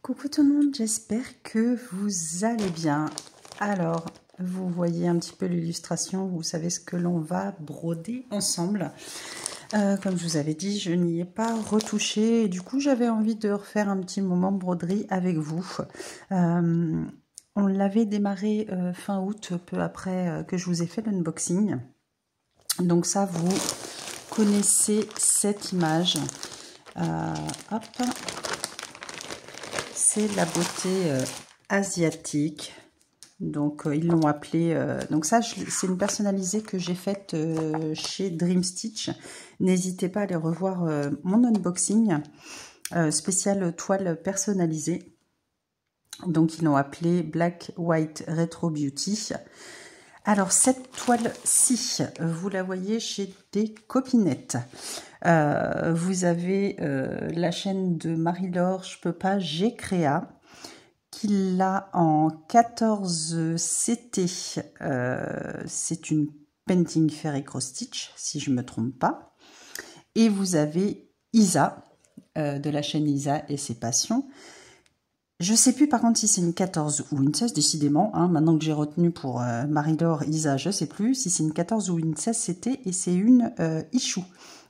Coucou tout le monde, j'espère que vous allez bien. Alors, vous voyez un petit peu l'illustration, vous savez ce que l'on va broder ensemble. Comme je vous avais dit, je n'y ai pas retouché et du coup j'avais envie de refaire un petit moment broderie avec vous. On l'avait démarré fin août, peu après que je vous ai fait l'unboxing. Donc ça, vous connaissez cette image. Hop. C'est la beauté asiatique. Donc ils l'ont appelé. Donc ça, c'est une personnalisée que j'ai faite chez Dream Stitch. N'hésitez pas à aller revoir mon unboxing spécial toile personnalisée. Donc ils l'ont appelé Black White Retro Beauty. Alors cette toile-ci, vous la voyez chez des copinettes. Vous avez la chaîne de Marie-Laure, je peux pas, j'ai créa, qui l'a en 14 CT. C'est une Painting Fairy Cross Stitch, si je me trompe pas. Et vous avez Isa, de la chaîne Isa et ses passions. Je sais plus par contre si c'est une 14 ou une 16, décidément. Hein, maintenant que j'ai retenu pour Marie-Laure, Isa, je sais plus si c'est une 14 ou une 16 CT. Et c'est une Ichou.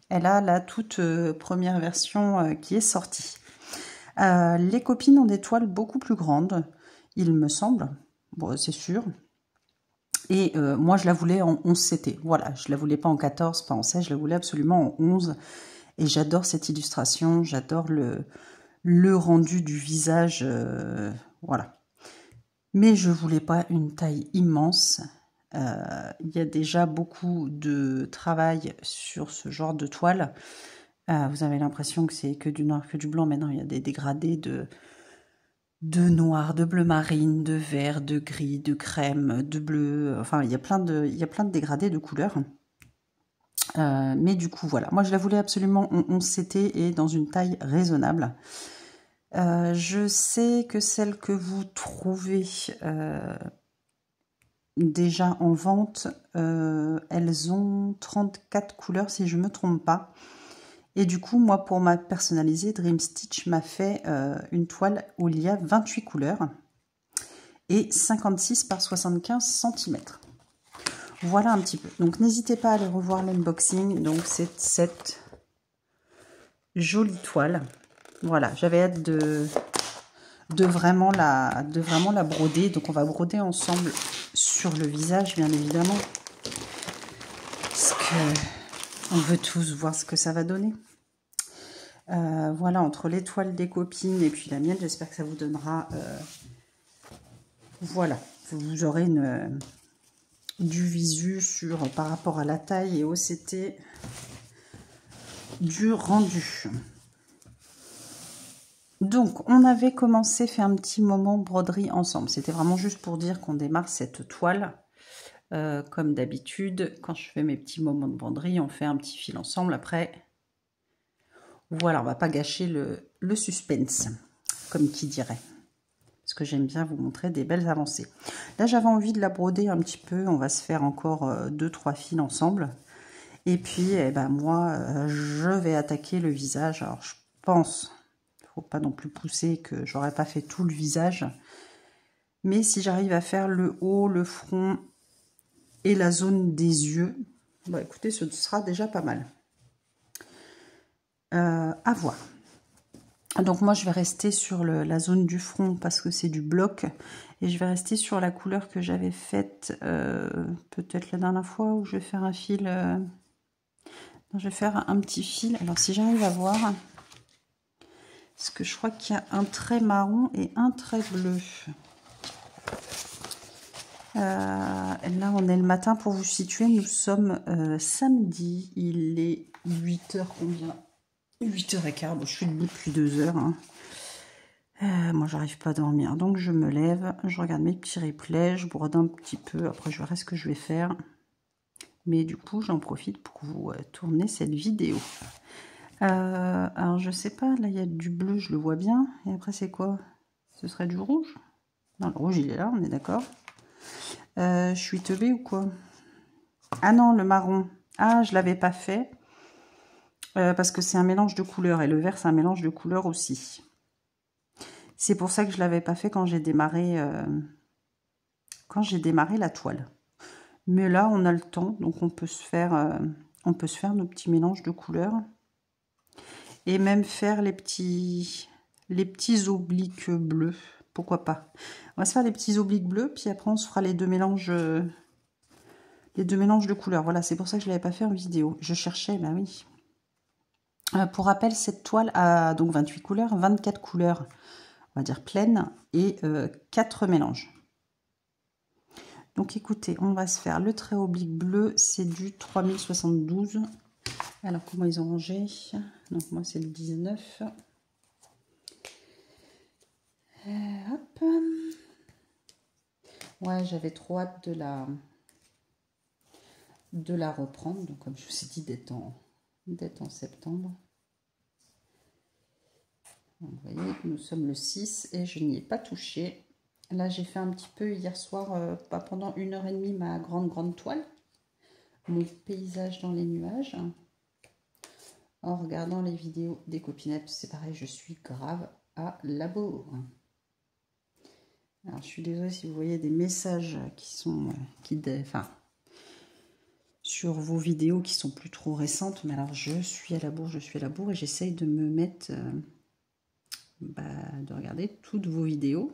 Elle a la toute première version qui est sortie. Les copines ont des toiles beaucoup plus grandes, il me semble. Bon, c'est sûr. Et moi, je la voulais en 11 CT. Voilà, je la voulais pas en 14, pas en 16, je la voulais absolument en 11. Et j'adore cette illustration, j'adore le rendu du visage, voilà. Mais je voulais pas une taille immense. Il y a déjà beaucoup de travail sur ce genre de toile. Vous avez l'impression que c'est que du noir, que du blanc. Maintenant, il y a des dégradés de noir, de bleu marine, de vert, de gris, de crème, de bleu. Enfin, il y a plein de dégradés de couleurs. Mais du coup, voilà. Moi, je la voulais absolument en 11 CT et dans une taille raisonnable. Je sais que celles que vous trouvez déjà en vente, elles ont 34 couleurs si je ne me trompe pas. Et du coup, moi, pour ma personnalisée, Dream Stitch m'a fait une toile où il y a 28 couleurs et 56 par 75 cm. Voilà un petit peu. Donc, n'hésitez pas à aller revoir l'unboxing. Donc, c'est cette jolie toile. Voilà, j'avais hâte de vraiment la broder. Donc, on va broder ensemble sur le visage, bien évidemment. Parce que on veut tous voir ce que ça va donner. Voilà, entre les toiles des copines et puis la mienne, j'espère que ça vous donnera... voilà, vous aurez du visu par rapport à la taille et au CT du rendu. Donc, on avait commencé, fait un petit moment broderie ensemble. C'était vraiment juste pour dire qu'on démarre cette toile. Comme d'habitude, quand je fais mes petits moments de broderie, on fait un petit fil ensemble. Après, voilà, on va pas gâcher le suspense, comme qui dirait. Parce que j'aime bien vous montrer des belles avancées. Là, j'avais envie de la broder un petit peu. On va se faire encore 2-3 fils ensemble. Et puis, eh ben, moi, je vais attaquer le visage. Alors, je pense, il ne faut pas non plus pousser que j'aurais pas fait tout le visage. Mais si j'arrive à faire le haut, le front et la zone des yeux, bah, écoutez, ce sera déjà pas mal. À voir. Donc moi je vais rester sur la zone du front parce que c'est du bloc. Et je vais rester sur la couleur que j'avais faite peut-être la dernière fois où je vais faire un fil. Je vais faire un petit fil. Alors si j'arrive à voir, parce que je crois qu'il y a un trait marron et un trait bleu. Là on est le matin pour vous situer. Nous sommes samedi. Il est 8h combien? 8h15, bon, je suis debout depuis 2 heures. Hein. Moi, j'arrive pas à dormir, donc je me lève, je regarde mes petits replays, je brode un petit peu, après je verrai ce que je vais faire. Mais du coup, j'en profite pour vous tourner cette vidéo. Alors, je sais pas, là, il y a du bleu, je le vois bien. Et après, c'est quoi? Ce serait du rouge? Non, le rouge, il est là, on est d'accord. Je suis teubée ou quoi? Ah non, le marron. Ah, je l'avais pas fait. Parce que c'est un mélange de couleurs et le vert c'est un mélange de couleurs aussi. C'est pour ça que je l'avais pas fait quand j'ai démarré la toile. Mais là, on a le temps, donc on peut se faire nos petits mélanges de couleurs. Et même faire les petits obliques bleus. Pourquoi pas. On va se faire des petits obliques bleus, puis après on se fera les deux mélanges de couleurs. Voilà, c'est pour ça que je ne l'avais pas fait en vidéo. Je cherchais, bah oui. Pour rappel, cette toile a donc 28 couleurs, 24 couleurs, on va dire pleines, et 4 mélanges. Donc écoutez, on va se faire le trait oblique bleu, c'est du 3072. Alors comment ils ont rangé? Donc moi c'est le 19. Hop. Ouais, j'avais trop hâte de la reprendre. Donc comme je vous ai dit, d'être en septembre. Donc, vous voyez, nous sommes le 6 et je n'y ai pas touché. Là, j'ai fait un petit peu hier soir, pas pendant 1h30, ma grande toile. Mon paysage dans les nuages. En regardant les vidéos des copinettes, c'est pareil, je suis grave à la bourre. Alors, je suis désolée si vous voyez des messages qui sont... sur vos vidéos qui sont plus trop récentes. Mais alors, je suis à la bourre et j'essaye de me mettre... de regarder toutes vos vidéos.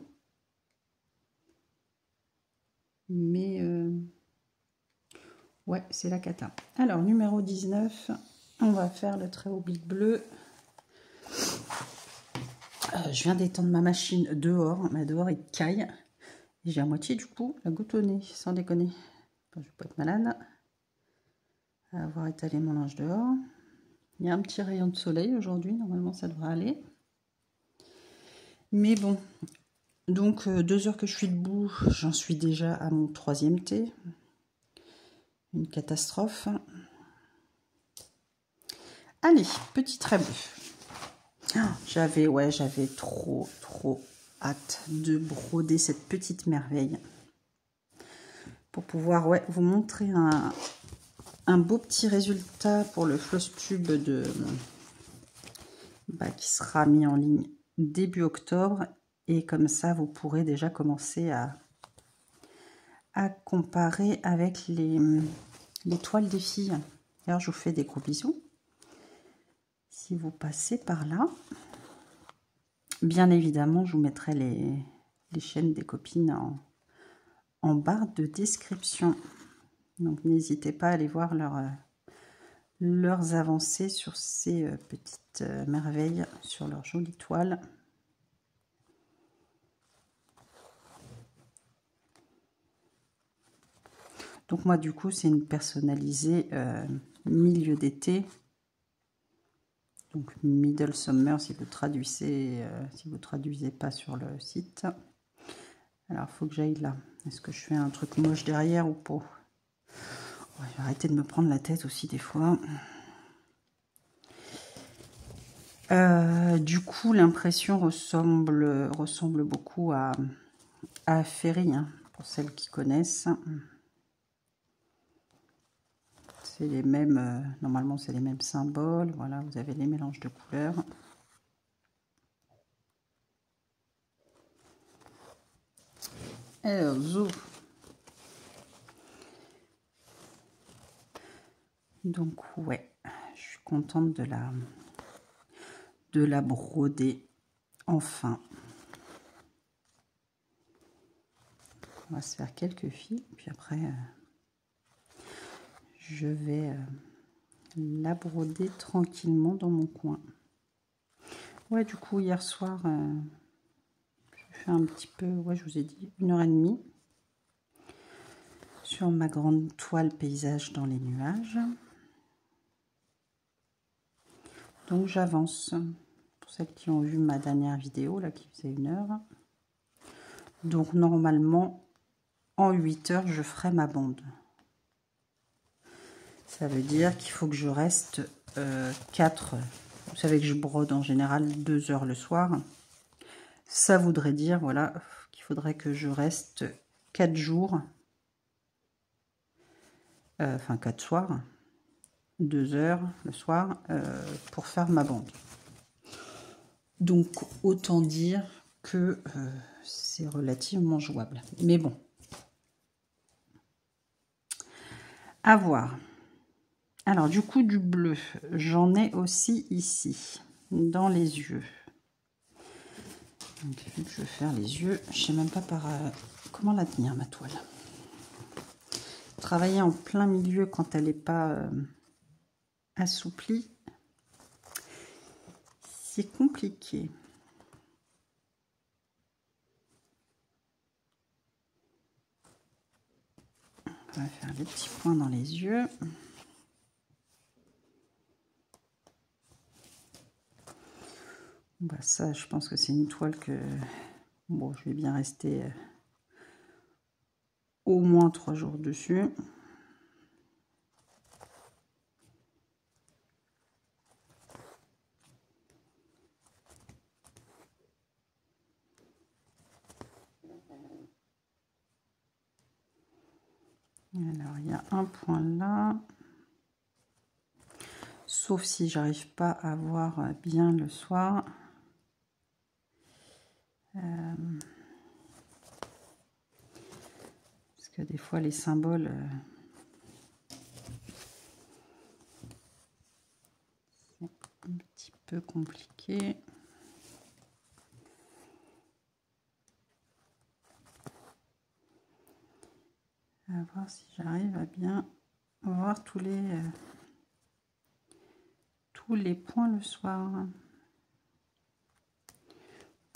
Mais... ouais, c'est la cata. Alors, numéro 19, on va faire le trait oblique bleu. Je viens d'étendre ma machine dehors. Mais dehors, il caille. J'ai à moitié, du coup, la goutte au nez, sans déconner. Enfin, je ne vais pas être malade. À avoir étalé mon linge dehors. Il y a un petit rayon de soleil aujourd'hui. Normalement, ça devrait aller. Mais bon. Donc, 2 heures que je suis debout. J'en suis déjà à mon 3e thé. Une catastrophe. Allez, petit trait bleu. J'avais trop hâte de broder cette petite merveille pour pouvoir vous montrer un beau petit résultat pour le floss tube qui sera mis en ligne début octobre, et comme ça vous pourrez déjà commencer à comparer avec les toiles des filles. D'ailleurs, je vous fais des gros bisous si vous passez par là. Bien évidemment, je vous mettrai les chaînes des copines en barre de description. Donc, n'hésitez pas à aller voir leurs avancées sur ces petites merveilles, sur leurs jolies toiles. Donc, moi, du coup, c'est une personnalisée milieu d'été. Donc middle summer si vous traduisez pas sur le site. Alors il faut que j'aille là. Est-ce que je fais un truc moche derrière ou pas? Ouais, je vais arrêter de me prendre la tête aussi des fois. Du coup l'impression ressemble beaucoup à Ferry, hein, pour celles qui connaissent. C'est les mêmes, normalement c'est les mêmes symboles. Voilà, vous avez les mélanges de couleurs. Alors, zo. Donc ouais, je suis contente de la broder enfin. On va se faire quelques fils, puis après je vais la broder tranquillement dans mon coin. Ouais, du coup hier soir j'ai fait un petit peu, ouais, je vous ai dit 1h30 sur ma grande toile paysage dans les nuages. Donc j'avance, pour celles qui ont vu ma dernière vidéo là qui faisait 1 heure. Donc normalement en 8 heures je ferai ma bande. Ça veut dire qu'il faut que je reste 4. Vous savez que je brode en général 2 heures le soir. Ça voudrait dire, voilà, qu'il faudrait que je reste 4 jours. Enfin 4 soirs. 2 heures le soir pour faire ma bande. Donc autant dire que c'est relativement jouable. Mais bon, à voir. Alors du coup, du bleu, j'en ai aussi ici, dans les yeux. Donc, vu que je vais faire les yeux, je ne sais même pas comment la tenir, ma toile. Travailler en plein milieu quand elle n'est pas assouplie, c'est compliqué. On va faire des petits points dans les yeux. Bah ça, je pense que c'est une toile que... Bon, je vais bien rester au moins 3 jours dessus. Alors, il y a un point là. Sauf si j'arrive pas à voir bien le soir. Parce que des fois, les symboles... c'est un petit peu compliqué. À voir si j'arrive à bien voir tous les points le soir.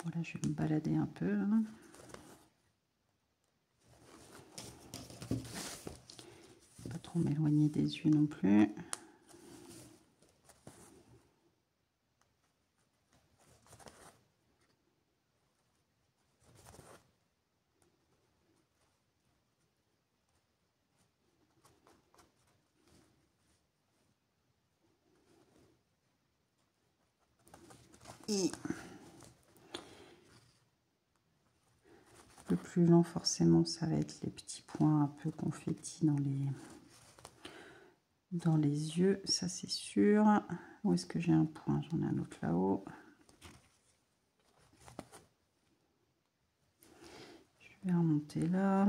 Bon, là, je vais me balader un peu. Pas trop m'éloigner des yeux non plus. Et le plus lent, forcément, ça va être les petits points un peu confettis dans les yeux, ça c'est sûr. Où est-ce que j'ai un point? J'en ai un autre là-haut. Je vais remonter là.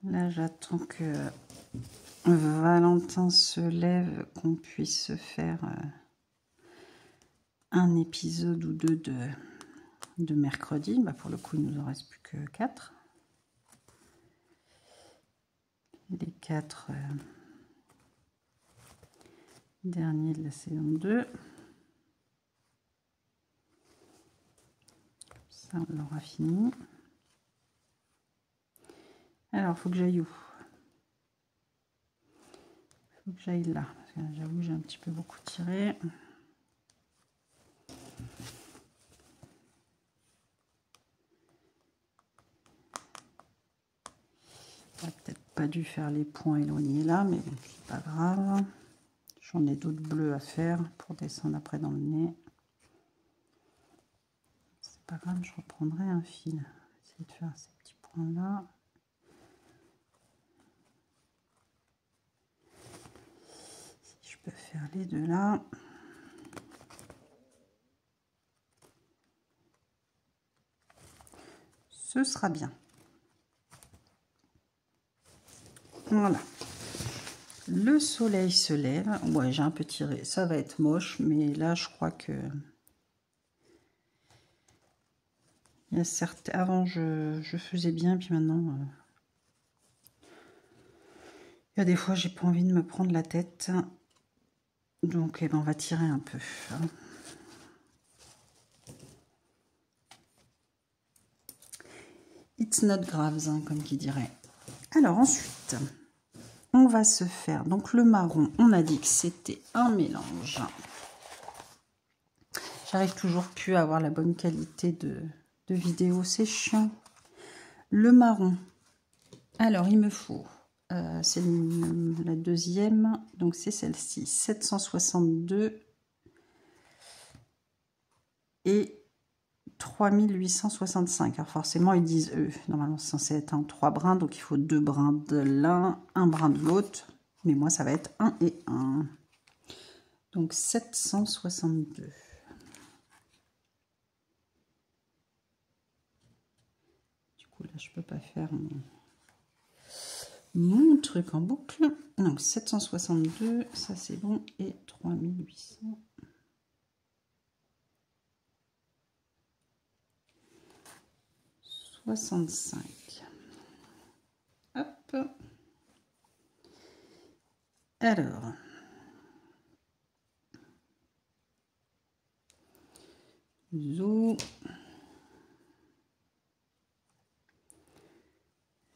Là, j'attends que Valentin se lève, qu'on puisse faire un épisode ou deux de mercredi. Bah, pour le coup, il ne nous en reste plus que 4. Les 4 derniers de la saison 2. Ça, on l'aura fini. Alors, il faut que j'aille où? Il faut que j'aille là. Parce que j'avoue, j'ai un petit peu beaucoup tiré. J'aurais peut-être pas dû faire les points éloignés là, mais bon, c'est pas grave. J'en ai d'autres bleus à faire pour descendre après dans le nez. C'est pas grave, je reprendrai un fil. Essayer de faire ces petits points là. Si je peux faire les deux là. Ce sera bien. Voilà. Le soleil se lève. Ouais, j'ai un peu tiré. Ça va être moche, mais là, je crois que... Il y a certains... Avant, je faisais bien, puis maintenant... Il y a des fois, j'ai pas envie de me prendre la tête. Donc, eh ben, on va tirer un peu. It's not grave, hein, comme qui dirait. Alors, ensuite... On va se faire, donc le marron, on a dit que c'était un mélange. J'arrive toujours plus à avoir la bonne qualité de vidéo, c'est chiant. Le marron, alors il me faut, c'est la deuxième, donc c'est celle-ci, 762 et 3865. Alors forcément, ils disent, normalement c'est censé être en 3 brins, donc il faut 2 brins de l'un, 1 brin de l'autre. Mais moi, ça va être 1 et 1. Donc 762. Du coup, là, je peux pas faire mon truc en boucle. Donc 762, ça c'est bon. Et 3865. Hop. Alors. Zo.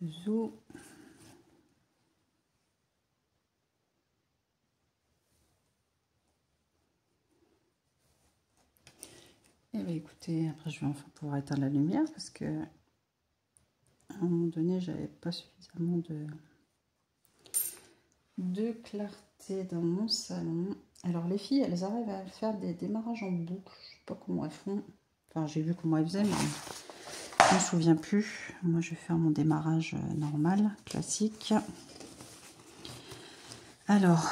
Zo. Eh bien, écoutez, après je vais enfin pouvoir éteindre la lumière parce que à un moment donné, j'avais pas suffisamment de clarté dans mon salon. Alors les filles, elles arrivent à faire des démarrages en boucle. Je sais pas comment elles font. Enfin, j'ai vu comment elles faisaient, mais je me souviens plus. Moi, je vais faire mon démarrage normal, classique. Alors,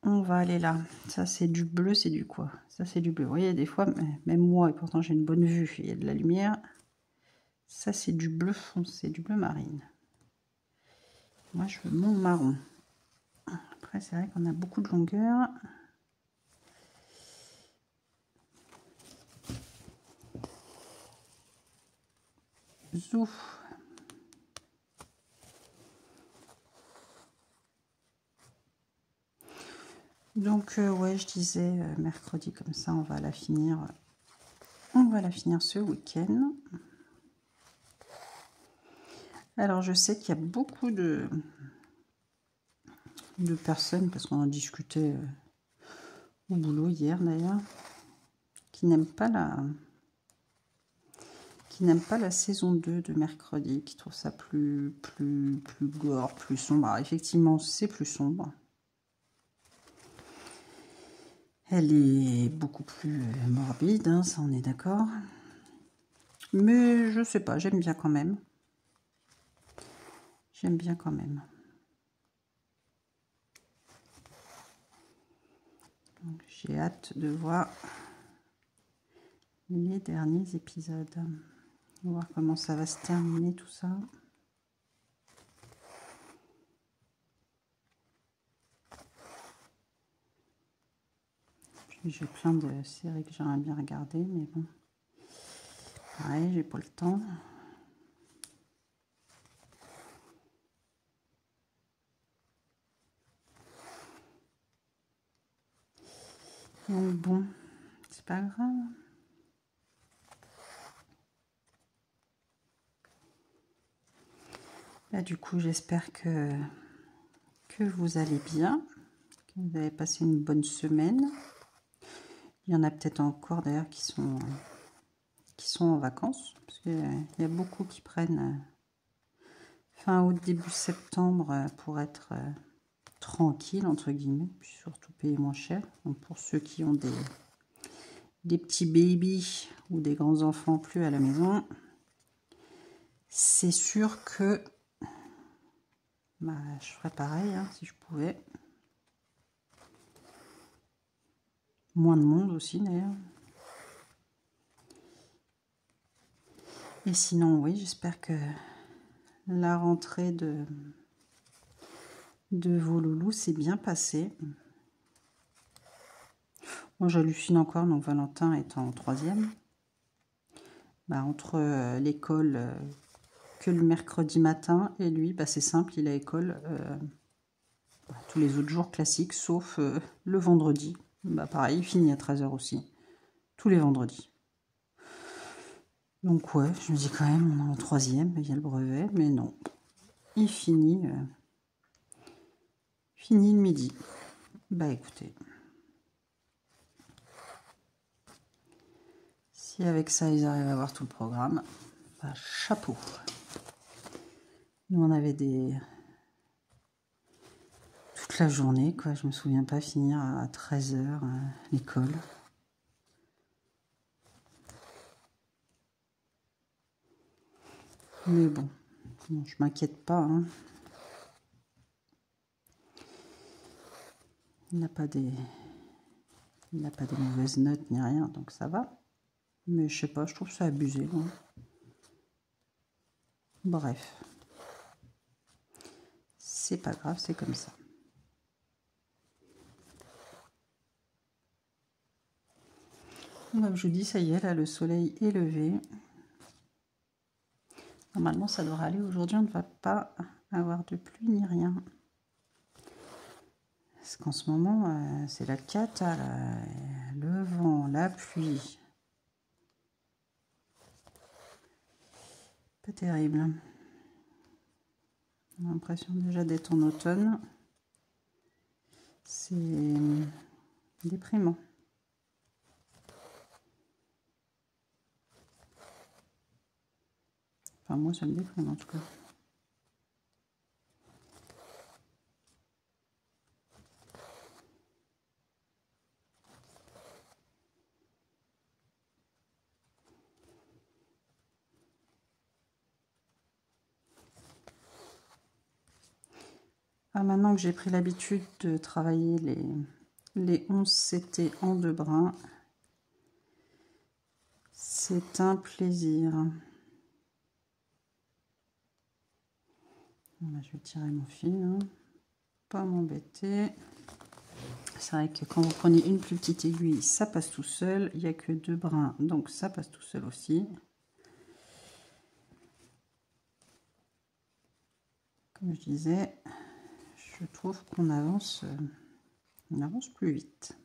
on va aller là. Ça, c'est du bleu, c'est du quoi? Ça, c'est du bleu. Vous voyez, des fois, même moi, et pourtant j'ai une bonne vue, il y a de la lumière. Ça, c'est du bleu foncé, du bleu marine. Moi, je veux mon marron. Après, c'est vrai qu'on a beaucoup de longueur. Zou. Donc, ouais, je disais, mercredi, comme ça, on va la finir. On va la finir ce week-end. Alors, je sais qu'il y a beaucoup de personnes, parce qu'on en discutait au boulot hier d'ailleurs, qui n'aiment pas la saison 2 de mercredi, qui trouvent ça plus gore, plus sombre. Alors, effectivement, c'est plus sombre. Elle est beaucoup plus morbide, hein, ça on est d'accord. Mais je sais pas, j'aime bien quand même. J'aime bien quand même. J'ai hâte de voir les derniers épisodes. On va voir comment ça va se terminer tout ça. J'ai plein de séries que j'aimerais bien regarder, mais bon. Pareil, j'ai pas le temps. Donc bon, c'est pas grave. Là, du coup, j'espère que vous allez bien, que vous avez passé une bonne semaine. Il y en a peut-être encore d'ailleurs qui sont en vacances, parce qu'il y a beaucoup qui prennent fin août, début septembre pour être tranquille, entre guillemets, puis surtout payer moins cher. Donc pour ceux qui ont des petits babies ou des grands enfants plus à la maison, c'est sûr que bah, je ferais pareil hein, si je pouvais. Moins de monde aussi d'ailleurs. Et sinon, oui, j'espère que la rentrée de vos loulous s'est bien passée. Moi, j'hallucine encore, donc Valentin est en 3e. Bah, entre l'école que le mercredi matin et lui, bah, c'est simple, il a école tous les autres jours classiques, sauf le vendredi. Bah, pareil, il finit à 13 h aussi, tous les vendredis. Donc ouais, je me dis quand même, on est en 3e, il y a le brevet, mais non. Il finit le midi. Bah écoutez, si avec ça ils arrivent à voir tout le programme, bah, chapeau. Nous on avait toute la journée, quoi. Je me souviens pas finir à 13 h l'école. Mais bon, je m'inquiète pas. Hein. Il n'a pas des mauvaises notes ni rien, donc ça va. Mais je sais pas, je trouve ça abusé. Hein. Bref. C'est pas grave, c'est comme ça. Comme je vous dis, ça y est, là, le soleil est levé. Normalement, ça devrait aller. Aujourd'hui, on ne va pas avoir de pluie ni rien. Parce qu'en ce moment, c'est la cata, là. Le vent, la pluie. Pas terrible. On a l'impression déjà d'être en automne. C'est déprimant. Enfin, moi, ça me déprime en tout cas. Ah, maintenant que j'ai pris l'habitude de travailler les 11 CT en 2 brins, c'est un plaisir. Là, je vais tirer mon fil, hein. Pas m'embêter. C'est vrai que quand vous prenez une plus petite aiguille, ça passe tout seul. Il n'y a que 2 brins, donc ça passe tout seul aussi. Comme je disais, je trouve qu'on avance plus vite.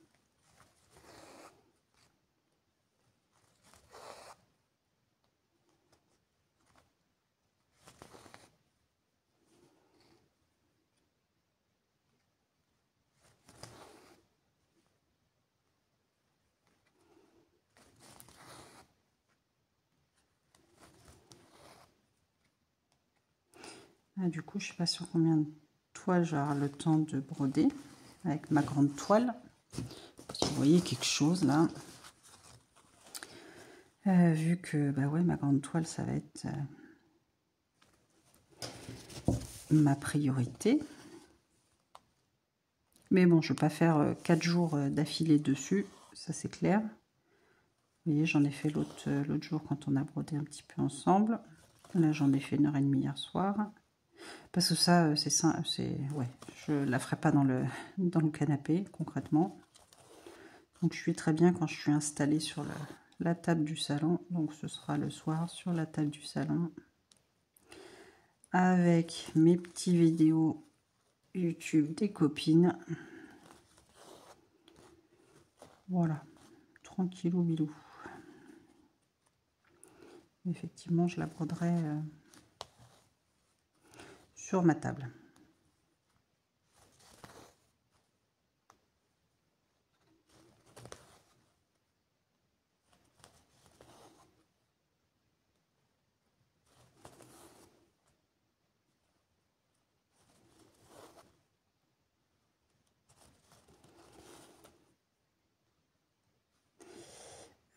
Ah, du coup, je ne sais pas sur combien de toiles j'aurai le temps de broder avec ma grande toile. Si vous voyez quelque chose là. Vu que bah ouais, ma grande toile, ça va être ma priorité. Mais bon, je ne vais pas faire 4 jours d'affilée dessus, ça c'est clair. Vous voyez, j'en ai fait l'autre jour quand on a brodé un petit peu ensemble. Là, j'en ai fait 1h30 hier soir. Parce que ça, c'est ça, ouais, je la ferai pas dans le canapé, concrètement. Donc, je suis très bien quand je suis installée sur la table du salon. Donc, ce sera le soir sur la table du salon. Avec mes petites vidéos YouTube des copines. Voilà, tranquillou bilou. Effectivement, je la broderai sur ma table.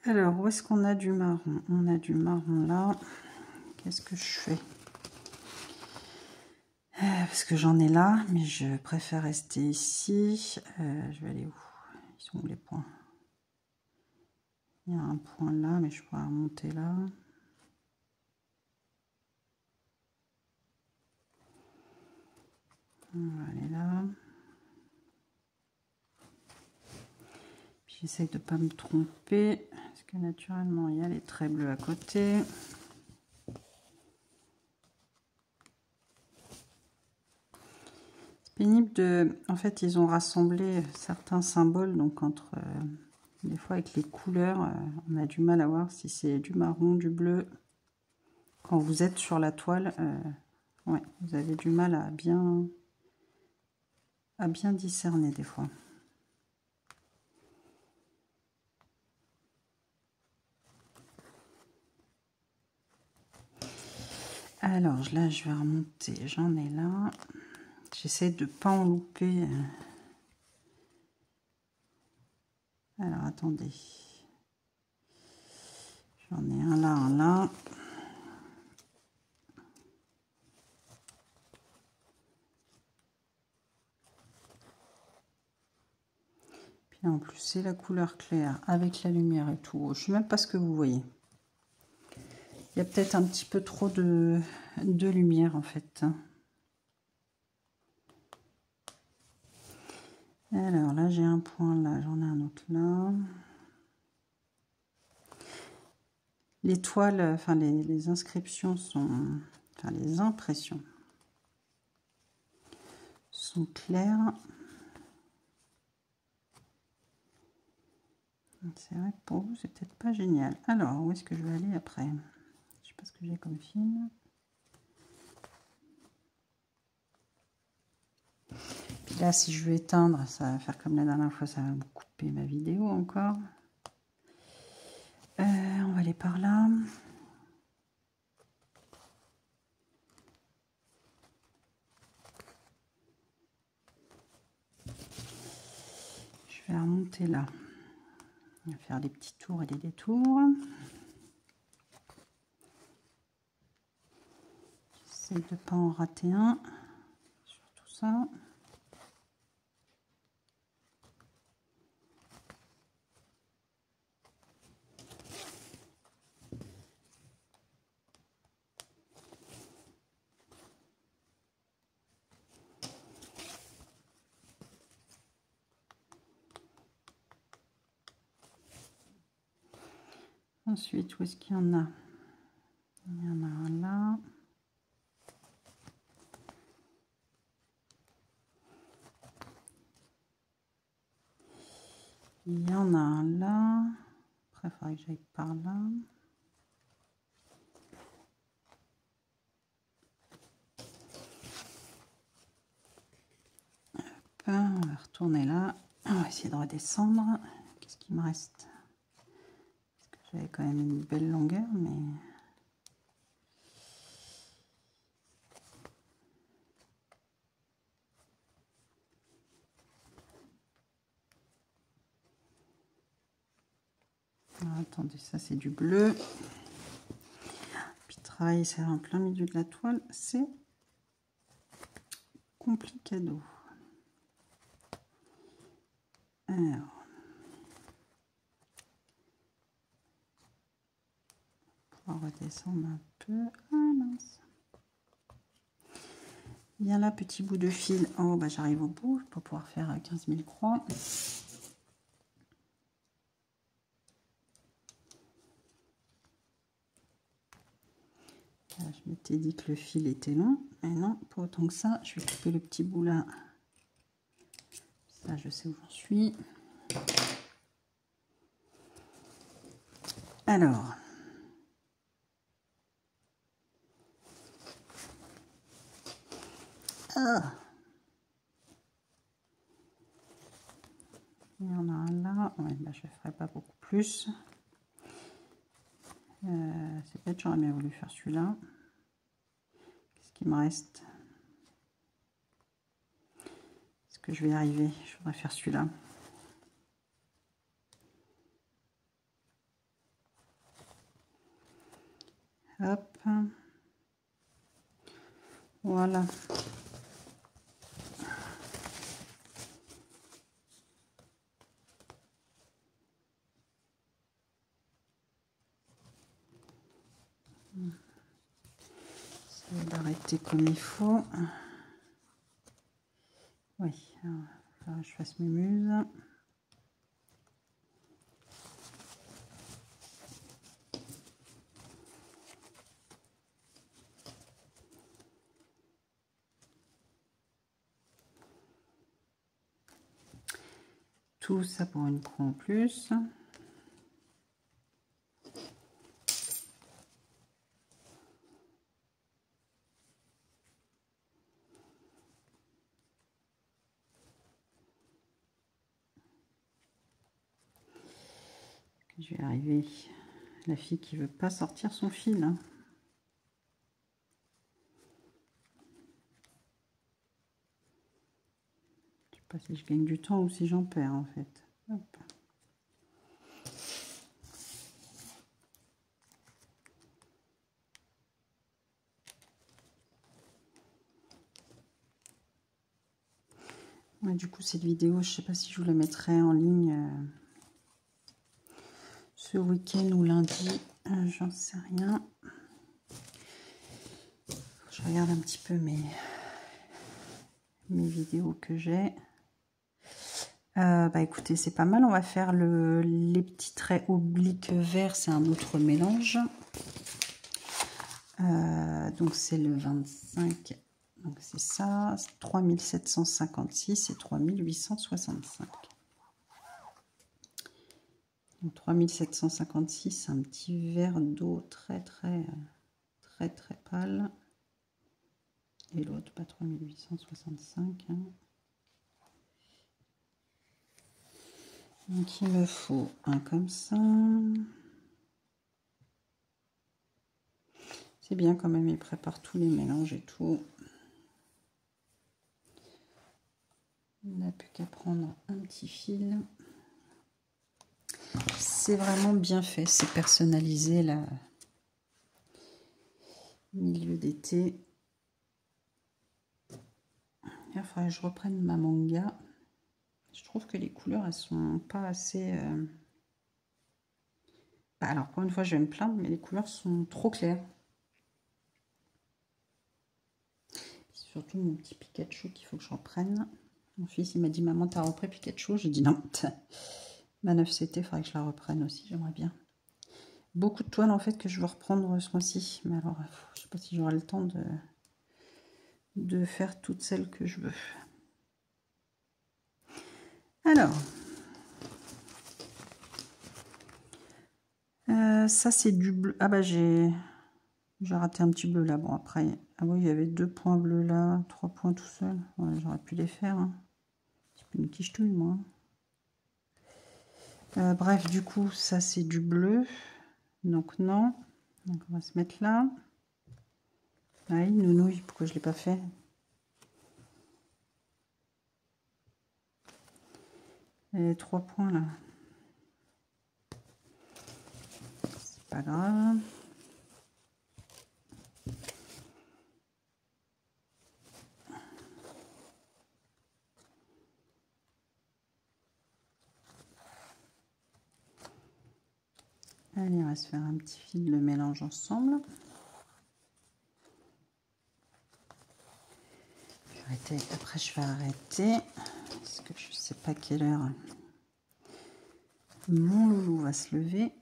Alors, où est-ce qu'on a du marron? On a du marron là. Qu'est-ce que je fais? Parce que j'en ai là, mais je préfère rester ici. Je vais aller où? Ils sont où les points? Il y a un point là, mais je pourrais remonter là. On va aller là. Puis j'essaye de ne pas me tromper, parce que naturellement, il y a les traits bleus à côté. C'est pénible de... En fait, ils ont rassemblé certains symboles, donc entre... des fois, avec les couleurs, on a du mal à voir si c'est du marron, du bleu. Quand vous êtes sur la toile, ouais, vous avez du mal à bien discerner des fois. Alors là, je vais remonter, j'en ai là. J'essaie de ne pas en louper. Alors attendez. J'en ai un là, un là. Puis en plus, c'est la couleur claire avec la lumière et tout. Je ne sais même pas ce que vous voyez. Il y a peut-être un petit peu trop de lumière en fait. Alors là, j'ai un point là, j'en ai un autre là. Les toiles, enfin les inscriptions sont... Enfin les impressions sont claires. C'est vrai que pour vous, c'est peut-être pas génial. Alors, où est-ce que je vais aller après? Je sais pas ce que j'ai comme film. Puis là, si je veux éteindre, ça va faire comme la dernière fois, ça va me couper ma vidéo encore. On va aller par là. Je vais remonter là. On va faire des petits tours et des détours. J'essaie de ne pas en rater un sur tout ça. Ensuite, où est-ce qu'il y en a? Il y en a un là. Il y en a un là. Après, il faudrait que j'aille par là. Hop, on va retourner là. On va essayer de redescendre. Qu'est-ce qu'il me reste? Parce que j'avais quand même une belle longueur, mais... Alors, attendez, ça c'est du bleu. Puis travailler ça en plein milieu de la toile, c'est complicado. Alors, on va redescendre un peu. Ah mince. Bien là, petit bout de fil. Oh, bah j'arrive au bout pour pouvoir faire 15 000 croix. Là, je m'étais dit que le fil était long, mais non, pas autant que ça. Je vais couper le petit bout là. Ça, je sais où j'en suis. Alors, ah, il y en a un là. Ouais, bah, je ne ferai pas beaucoup plus. C'est peut-être j'aurais bien voulu faire celui-là. Qu'est-ce qu'il me reste? Est-ce que je vais y arriver? Je voudrais faire celui-là. Hop. Voilà. J'essaie d'arrêter comme il faut. Oui, alors, je fasse mes muses. Tout ça pour une croix en plus. Je vais arriver, la fille qui veut pas sortir son fil. Hein. Je sais pas si je gagne du temps ou si j'en perds en fait. Hop. Ouais, du coup, cette vidéo, je sais pas si je vous la mettrai en ligne ce week-end ou lundi. J'en sais rien. Je regarde un petit peu mes vidéos que j'ai. Bah écoutez, c'est pas mal. On va faire les petits traits obliques verts. C'est un autre mélange. Donc c'est le 25. Donc c'est ça. 3756 et 3865. Donc 3756, un petit vert d'eau très pâle. Et l'autre, pas 3865. Hein. Donc il me faut un comme ça. C'est bien quand même, il prépare tous les mélanges et tout. On n'a plus qu'à prendre un petit fil. C'est vraiment bien fait, c'est personnalisé là. Milieu d'été. Il faudrait que je reprenne ma manga. Je trouve que les couleurs, elles sont pas assez... Alors, pour une fois, je vais me plaindre, mais les couleurs sont trop claires. Surtout mon petit Pikachu qu'il faut que je reprenne. Mon fils, il m'a dit, maman, t'as repris Pikachu? J'ai dit non. Ma 9CT, il faudrait que je la reprenne aussi, j'aimerais bien. Beaucoup de toiles, en fait, que je veux reprendre ce mois-ci. Mais alors, je sais pas si j'aurai le temps de faire toutes celles que je veux. Alors, ça, c'est du bleu. Ah bah, j'ai raté un petit bleu là. Bon, après, ah oui, il y avait 2 points bleus là, 3 points tout seul. Ouais, j'aurais pu les faire. Hein. Un petit peu une quiche-touille, moi. Bref, du coup, ça, c'est du bleu. Donc, non. Donc, on va se mettre là. Ah, il nounouille. Pourquoi je ne l'ai pas fait? Et 3 points là. C'est pas grave. Allez, on va se faire un petit fil de mélange ensemble. Je vais arrêter. Après, je vais arrêter. Parce que je ne sais pas quelle heure mon loulou va se lever.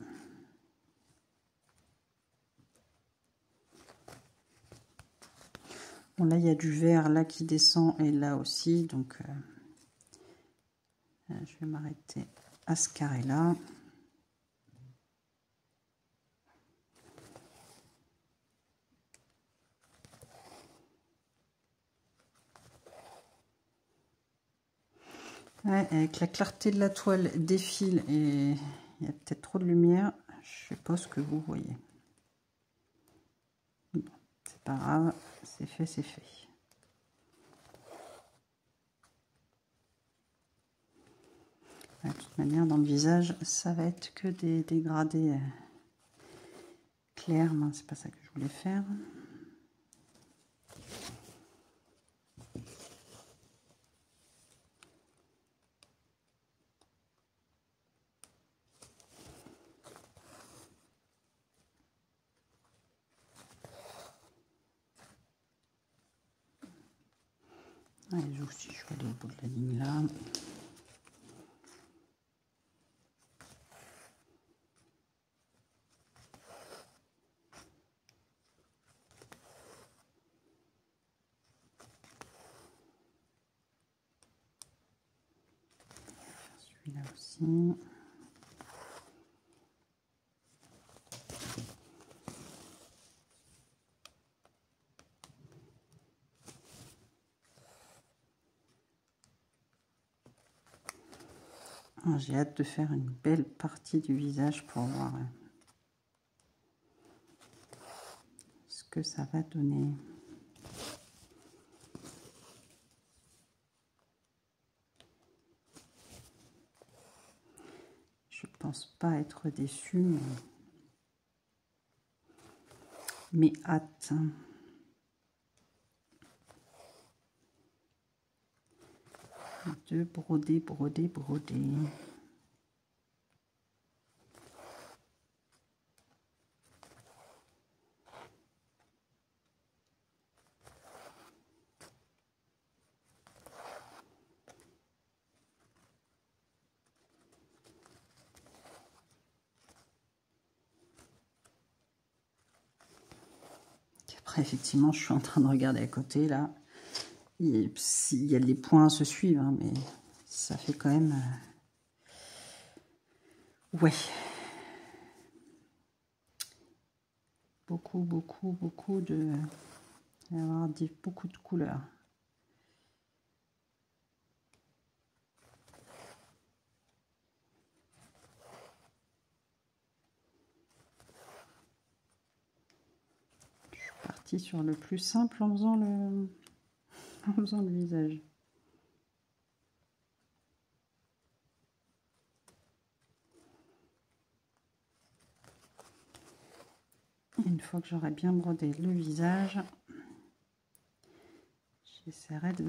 Bon, là, il y a du vert là qui descend et là aussi. Donc, je vais m'arrêter à ce carré-là. Ouais, avec la clarté de la toile défile et il y a peut-être trop de lumière. Je sais pas ce que vous voyez. Bon, c'est pas grave, c'est fait, c'est fait. De toute manière, dans le visage, ça va être que des dégradés clairs. Non, c'est pas ça que je voulais faire. Allez, aussi, je vais aller au bout de la ligne là. Celui-là aussi. J'ai hâte de faire une belle partie du visage pour voir ce que ça va donner. Je pense pas être déçue, mais hâte. de broder, broder, broder. Après, effectivement, je suis en train de regarder à côté, là. Il y a les points à se suivre, hein, mais ça fait quand même... Ouais. Beaucoup, beaucoup, beaucoup de... Il va y avoir beaucoup de couleurs. Je suis partie sur le plus simple en faisant le visage. Une fois que j'aurai bien brodé le visage, j'essaierai de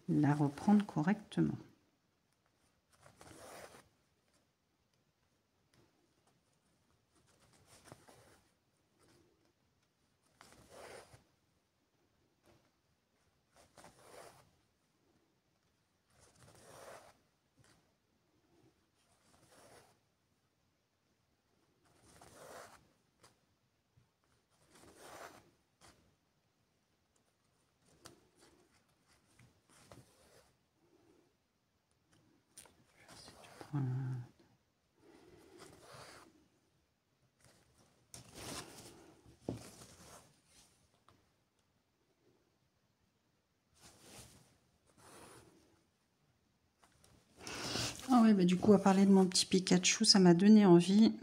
la reprendre correctement. Ah ouais, bah du coup, à parler de mon petit Pikachu, ça m'a donné envie.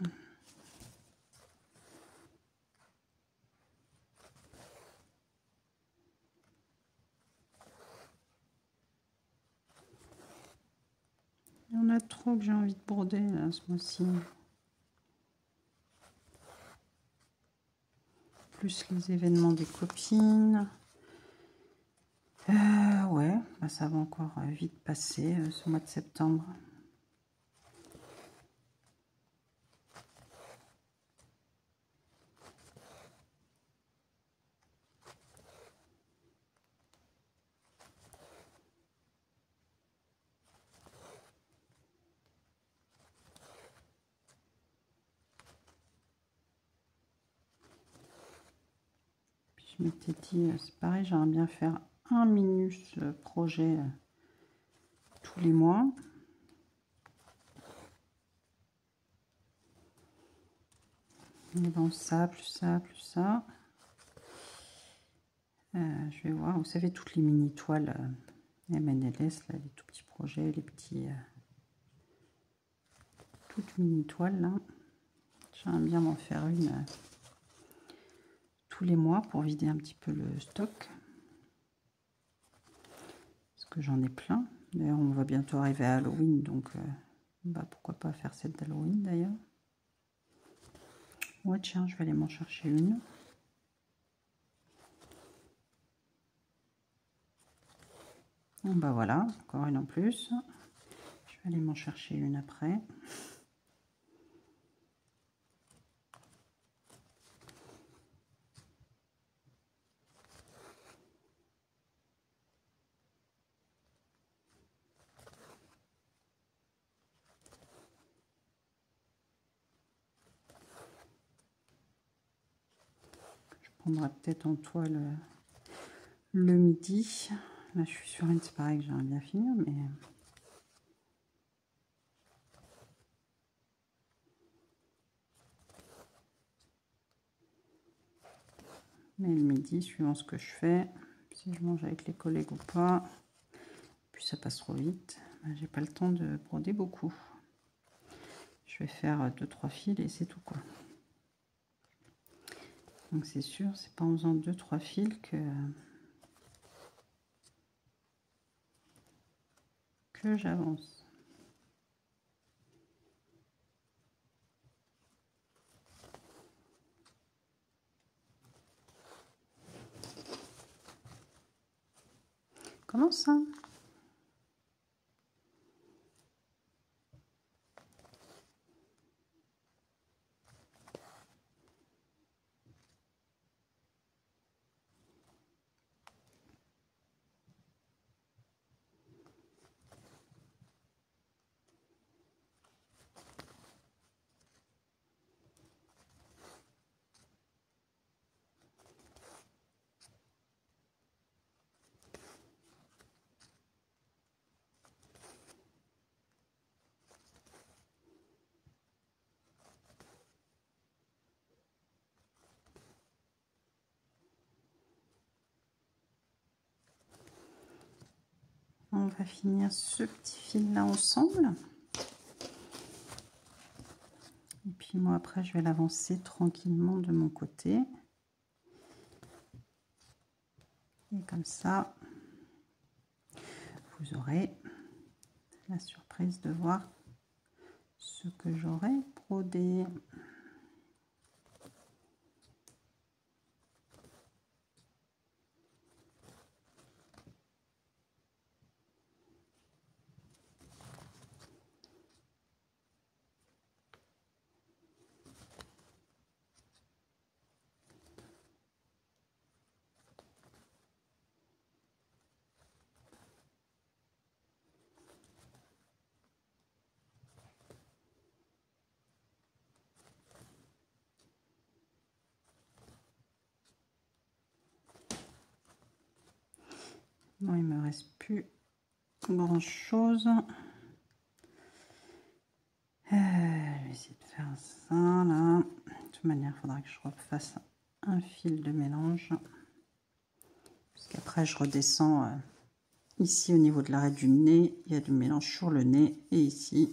Il y en a trop que j'ai envie de broder là, ce mois-ci. Plus les événements des copines. Ouais, bah ça va encore vite passer ce mois de septembre. Je m'étais dit, c'est pareil, j'aimerais bien faire un minus projet tous les mois. Et bon, ça, plus ça, plus ça. Je vais voir, vous savez, toutes les mini toiles MNLS, là, les tout petits projets, les petits... toutes mini toiles, là. J'aimerais bien m'en faire une tous les mois pour vider un petit peu le stock. Parce que j'en ai plein. D'ailleurs, on va bientôt arriver à Halloween, donc bah, pourquoi pas faire celle d'Halloween d'ailleurs. Ouais, tiens, je vais aller m'en chercher une. Bon, bah voilà, encore une en plus. Je vais aller m'en chercher une après. Je prendrai peut-être en toile le midi. Là, je suis sur une, c'est pareil que j'aimerais bien finir, mais le midi, suivant ce que je fais, si je mange avec les collègues ou pas, puis ça passe trop vite, j'ai pas le temps de broder beaucoup. Je vais faire 2-3 fils et c'est tout quoi. Donc c'est sûr, c'est pas en faisant 2-3 fils que j'avance. commence, hein. On va finir ce petit fil là ensemble. Et puis moi après je vais l'avancer tranquillement de mon côté. Et comme ça, vous aurez la surprise de voir ce que j'aurai brodé. Bon, il me reste plus grand chose. Je vais essayer de faire ça là. De toute manière, il faudra que je refasse un fil de mélange. Parce qu'après, je redescends ici au niveau de l'arrêt du nez. Il y a du mélange sur le nez et ici.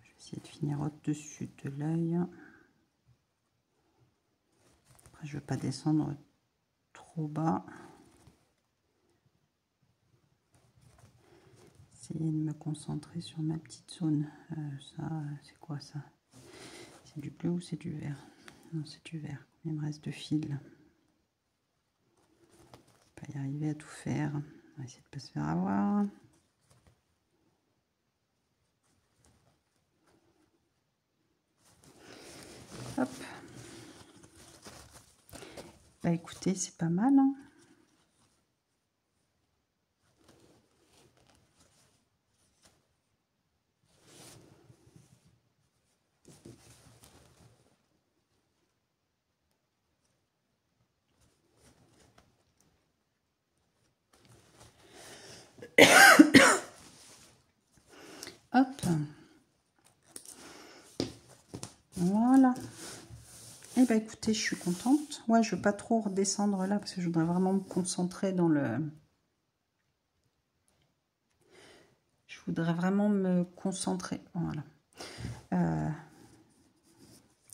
Je vais essayer de finir au-dessus de l'œil. Après, je ne veux pas descendre trop bas. Essayer de me concentrer sur ma petite zone. Ça, c'est quoi ça? C'est du bleu ou c'est du vert? Non, c'est du vert. Il me reste 2 fils. Je ne vais pas y arriver à tout faire. On va essayer de ne pas se faire avoir. Hop. Bah écoutez, c'est pas mal, hein. Hop. Voilà. Et bah écoutez, je suis contente. Ouais, je ne veux pas trop redescendre là parce que je voudrais vraiment me concentrer dans le... Je voudrais vraiment me concentrer, voilà.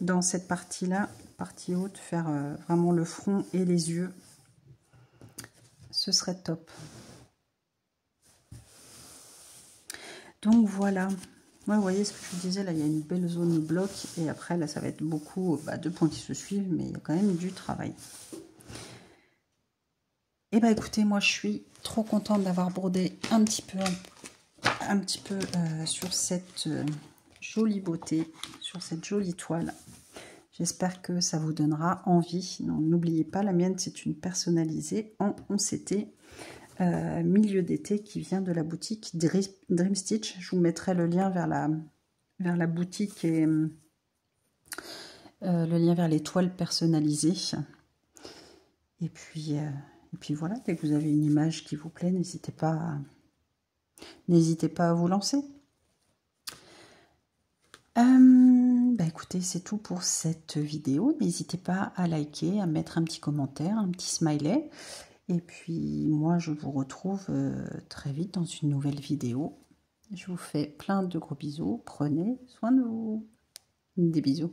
Dans cette partie-là, partie haute, faire vraiment le front et les yeux. Ce serait top. Donc voilà. Ouais, vous voyez ce que je vous disais, là, il y a une belle zone bloc. Et après, là, ça va être beaucoup, 2 points qui se suivent, mais il y a quand même du travail. Et bah écoutez, moi, je suis trop contente d'avoir brodé un petit peu sur cette jolie beauté, sur cette jolie toile. J'espère que ça vous donnera envie. N'oubliez pas, la mienne, c'est une personnalisée en 11CT. Milieu d'été qui vient de la boutique Dream Stitch. Je vous mettrai le lien vers la boutique et le lien vers les toiles personnalisées. Et puis voilà, dès que vous avez une image qui vous plaît, n'hésitez pas à vous lancer. Bah écoutez, c'est tout pour cette vidéo. N'hésitez pas à liker, à mettre un petit commentaire, un petit smiley. Et puis, moi, je vous retrouve très vite dans une nouvelle vidéo. Je vous fais plein de gros bisous. Prenez soin de vous. Des bisous.